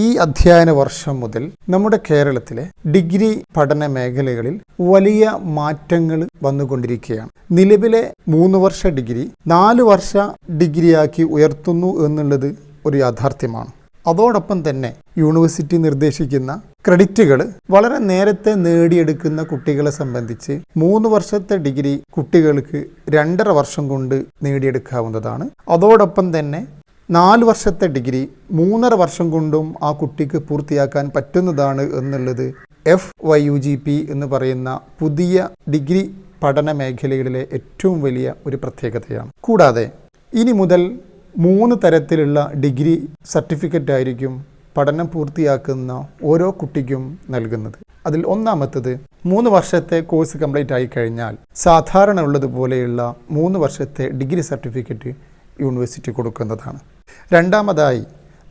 ഈ അധ്യയന വർഷം മുതൽ നമ്മുടെ കേരളത്തിലെ ഡിഗ്രി പഠന മേഖലകളിൽ വലിയ മാറ്റങ്ങൾ വന്നുകൊണ്ടിരിക്കുകയാണ്. നിലവിലെ 3 വർഷ ഡിഗ്രി 4 വർഷ ഡിഗ്രിയാക്കി ഉയർത്തുന്നു എന്നുള്ളത് ഒരു യാഥാർത്ഥ്യമാണ്. അതോടൊപ്പം തന്നെ യൂണിവേഴ്സിറ്റി നിർദ്ദേശിക്കുന്ന ക്രെഡിറ്റുകൾ വളരെ നേരത്തെ നേടിയെടുക്കുന്ന കുട്ടികളെ സംബന്ധിച്ച് 3 വർഷത്തെ ഡിഗ്രി കുട്ടികൾക്ക് 2.5 വർഷം കൊണ്ട് നേടിയെടുക്കാവുന്നതാണ്. അതോടൊപ്പം തന്നെ 4 വർഷത്തെ ഡിഗ്രി 3.5 വർഷം കൊണ്ടും ആ കുട്ടിക്ക് പൂർത്തിയാക്കാൻ പറ്റുന്നതാണ് എന്നുള്ളത് FYUGP എന്ന് പറയുന്ന പുതിയ ഡിഗ്രി പഠന മേഖലകളിലെ ഏറ്റവും വലിയ ഒരു പ്രത്യേകതയാണ്. കൂടാതെ ഇനി മുതൽ 3 തരത്തിലുള്ള ഡിഗ്രി സർട്ടിഫിക്കറ്റ് ആയിരിക്കും പഠനം പൂർത്തിയാക്കുന്ന ഓരോ കുട്ടിക്കും നൽകുന്നത്. അതിൽ ഒന്നാമത്തത് 3 വർഷത്തെ കോഴ്സ് കംപ്ലീറ്റ് ആയി കഴിഞ്ഞാൽ സാധാരണ ഉള്ളതുപോലെയുള്ള 3 വർഷത്തെ ഡിഗ്രി സർട്ടിഫിക്കറ്റ് യൂണിവേഴ്സിറ്റി കൊടുക്കുന്നതാണ്. രണ്ടാമതായി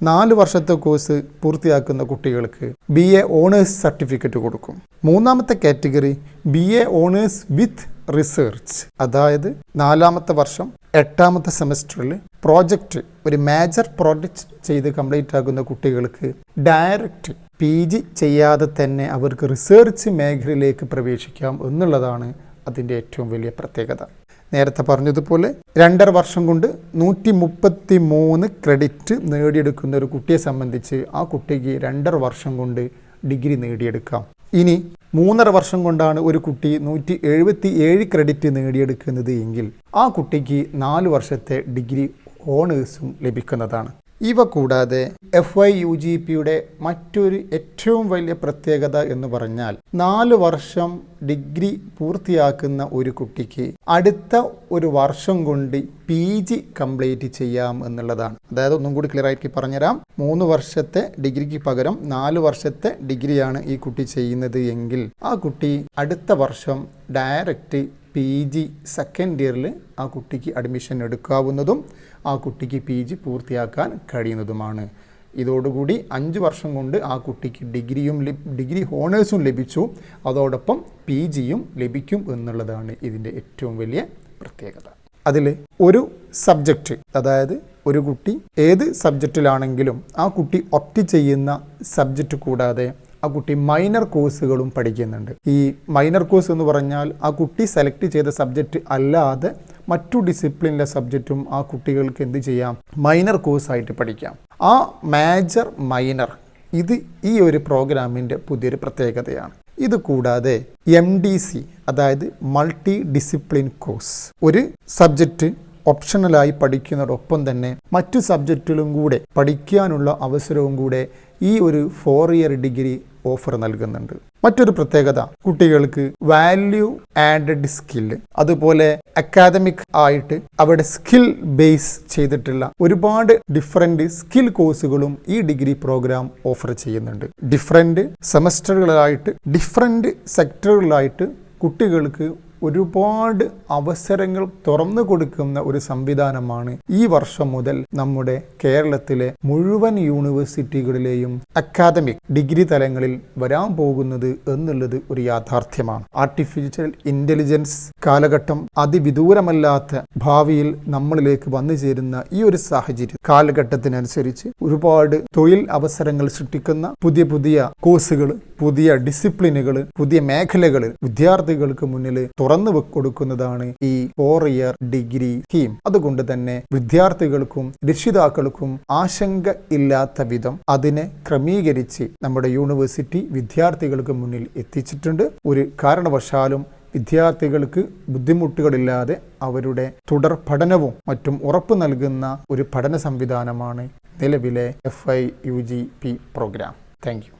4 വർഷത്തെ കോഴ്സ് പൂർത്തിയാക്കുന്ന കുട്ടികൾക്ക് BA ഓണേഴ്സ് സർട്ടിഫിക്കറ്റ് കൊടുക്കും. മൂന്നാമത്തെ category BA honours with research, അതായത് 4ാമത്തെ വർഷം 8ാമത്തെ സെമസ്റ്ററിൽ പ്രോജക്റ്റ് ഒരു മേജർ പ്രോജക്റ്റ് ചെയ്ത് കംപ്ലീറ്റ് ആകുന്ന കുട്ടികൾക്ക് ഡയറക്റ്റ് PG ചെയ്യാതെ തന്നെ അവർക്ക് റിസർച്ച് മേഖലയിലേക്ക് പ്രവേശിക്കാം എന്നുള്ളതാണ് അതിൻ്റെ ഏറ്റവും വലിയ പ്രത്യേകത. നേരത്തെ പറഞ്ഞതുപോലെ 2.5 വർഷം കൊണ്ട് 133 ക്രെഡിറ്റ് നേടിയെടുക്കുന്ന ഒരു കുട്ടിയെ സംബന്ധിച്ച് ആ കുട്ടിക്ക് 2.5 വർഷം കൊണ്ട് ഡിഗ്രി നേടിയെടുക്കാം. ഇനി 3.5 വർഷം കൊണ്ടാണ് ഒരു കുട്ടി 177 ക്രെഡിറ്റ് നേടിയെടുക്കുന്നത് എങ്കിൽ ആ കുട്ടിക്ക് 4 വർഷത്തെ ഡിഗ്രി ഓണേഴ്സും ലഭിക്കുന്നതാണ്. ഇവ കൂടാതെ FYUGPയുടെ മറ്റൊരു ഏറ്റവും വലിയ പ്രത്യേകത എന്ന് പറഞ്ഞാൽ 4 വർഷം ഡിഗ്രി പൂർത്തിയാക്കുന്ന ഒരു കുട്ടിക്ക് അടുത്ത ഒരു വർഷം കൊണ്ട് PG കംപ്ലീറ്റ് ചെയ്യാം എന്നുള്ളതാണ്. അതായത് ഒന്നും കൂടി ക്ലിയർ ആയിട്ട് പറഞ്ഞുതരാം. 3 വർഷത്തെ ഡിഗ്രിക്ക് പകരം 4 വർഷത്തെ ഡിഗ്രിയാണ് ഈ കുട്ടി ചെയ്യുന്നത് എങ്കിൽ ആ കുട്ടി അടുത്ത വർഷം ഡയറക്റ്റ് PG സെക്കൻഡ് ഇയറിൽ ആ കുട്ടിക്ക് അഡ്മിഷൻ എടുക്കാവുന്നതും ആ കുട്ടിക്ക് PG പൂർത്തിയാക്കാൻ കഴിയുന്നതുമാണ്. ഇതോടുകൂടി 5 വർഷം കൊണ്ട് ആ കുട്ടിക്ക് ഡിഗ്രി ഹോണേഴ്സും ലഭിച്ചു, അതോടൊപ്പം PGയും ലഭിക്കും എന്നുള്ളതാണ് ഇതിൻ്റെ ഏറ്റവും വലിയ പ്രത്യേകത. അതിൽ ഒരു സബ്ജക്റ്റ്, അതായത് ഒരു കുട്ടി ഏത് സബ്ജക്റ്റിലാണെങ്കിലും ആ കുട്ടി ഒപ്റ്റ് ചെയ്യുന്ന സബ്ജക്റ്റ് കൂടാതെ ആ കുട്ടി മൈനർ കോഴ്സുകളും പഠിക്കുന്നുണ്ട്. ഈ മൈനർ കോഴ്സ് എന്ന് പറഞ്ഞാൽ ആ കുട്ടി സെലക്ട് ചെയ്ത സബ്ജക്റ്റ് അല്ലാതെ മറ്റു ഡിസിപ്ലിനിലെ സബ്ജക്റ്റും ആ കുട്ടികൾക്ക് എന്ത് ചെയ്യാം, മൈനർ കോഴ്സായിട്ട് പഠിക്കാം. ആ മേജർ മൈനർ ഇത് ഈ ഒരു പ്രോഗ്രാമിൻ്റെ പുതിയൊരു പ്രത്യേകതയാണ്. ഇത് കൂടാതെ MDC, അതായത് മൾട്ടി ഡിസിപ്ലിൻ കോഴ്സ്, ഒരു സബ്ജക്റ്റ് ഓപ്ഷണലായി പഠിക്കുന്നതോടൊപ്പം തന്നെ മറ്റു സബ്ജക്റ്റിലും കൂടെ പഠിക്കാനുള്ള അവസരവും കൂടെ ഈ ഒരു 4 ഇയർ ഡിഗ്രി ഓഫർ നൽകുന്നുണ്ട്. മറ്റൊരു പ്രത്യേകത, കുട്ടികൾക്ക് വാല്യൂ ആഡഡ് സ്കില്ല്, അതുപോലെ അക്കാദമിക് ആയിട്ട് അവിടെ സ്കിൽ ബേസ് ചെയ്തിട്ടുള്ള ഒരുപാട് ഡിഫറെൻ്റ് സ്കിൽ കോഴ്സുകളും ഈ ഡിഗ്രി പ്രോഗ്രാം ഓഫർ ചെയ്യുന്നുണ്ട്. ഡിഫറെൻ്റ് സെമസ്റ്ററുകളായിട്ട് ഡിഫറെൻ്റ് സെക്ടറുകളായിട്ട് കുട്ടികൾക്ക് ഒരുപാട് അവസരങ്ങൾ തുറന്നു കൊടുക്കുന്ന ഒരു സംവിധാനമാണ് ഈ വർഷം മുതൽ നമ്മുടെ കേരളത്തിലെ മുഴുവൻ യൂണിവേഴ്സിറ്റികളിലെയും അക്കാദമിക് ഡിഗ്രി തലങ്ങളിൽ വരാൻ പോകുന്നത് എന്നുള്ളത് ഒരു യാഥാർത്ഥ്യമാണ്. ആർട്ടിഫിഷ്യൽ ഇൻ്റലിജൻസ് കാലഘട്ടം അതിവിദൂരമല്ലാത്ത ഭാവിയിൽ നമ്മളിലേക്ക് വന്നു ചേരുന്ന ഈ ഒരു സാഹചര്യം കാലഘട്ടത്തിനനുസരിച്ച് ഒരുപാട് തൊഴിൽ അവസരങ്ങൾ സൃഷ്ടിക്കുന്ന പുതിയ പുതിയ കോഴ്സുകൾ, പുതിയ ഡിസിപ്ലിനുകൾ, പുതിയ മേഖലകൾ വിദ്യാർത്ഥികൾക്ക് മുന്നിൽ തുറന്നു കൊടുക്കുന്നതാണ് ഈ 4 ഇയർ ഡിഗ്രി സ്കീം. അതുകൊണ്ട് തന്നെ വിദ്യാർത്ഥികൾക്കും രക്ഷിതാക്കൾക്കും ആശങ്ക ഇല്ലാത്ത വിധം അതിനെ ക്രമീകരിച്ച് നമ്മുടെ യൂണിവേഴ്സിറ്റി വിദ്യാർത്ഥികൾക്ക് മുന്നിൽ എത്തിച്ചിട്ടുണ്ട്. ഒരു കാരണവശാലും വിദ്യാർത്ഥികൾക്ക് ബുദ്ധിമുട്ടുകളില്ലാതെ അവരുടെ തുടർ പഠനവും മറ്റും ഉറപ്പു നൽകുന്ന ഒരു പഠന സംവിധാനമാണ് നിലവിലെ FYUGP പ്രോഗ്രാം. Thank you.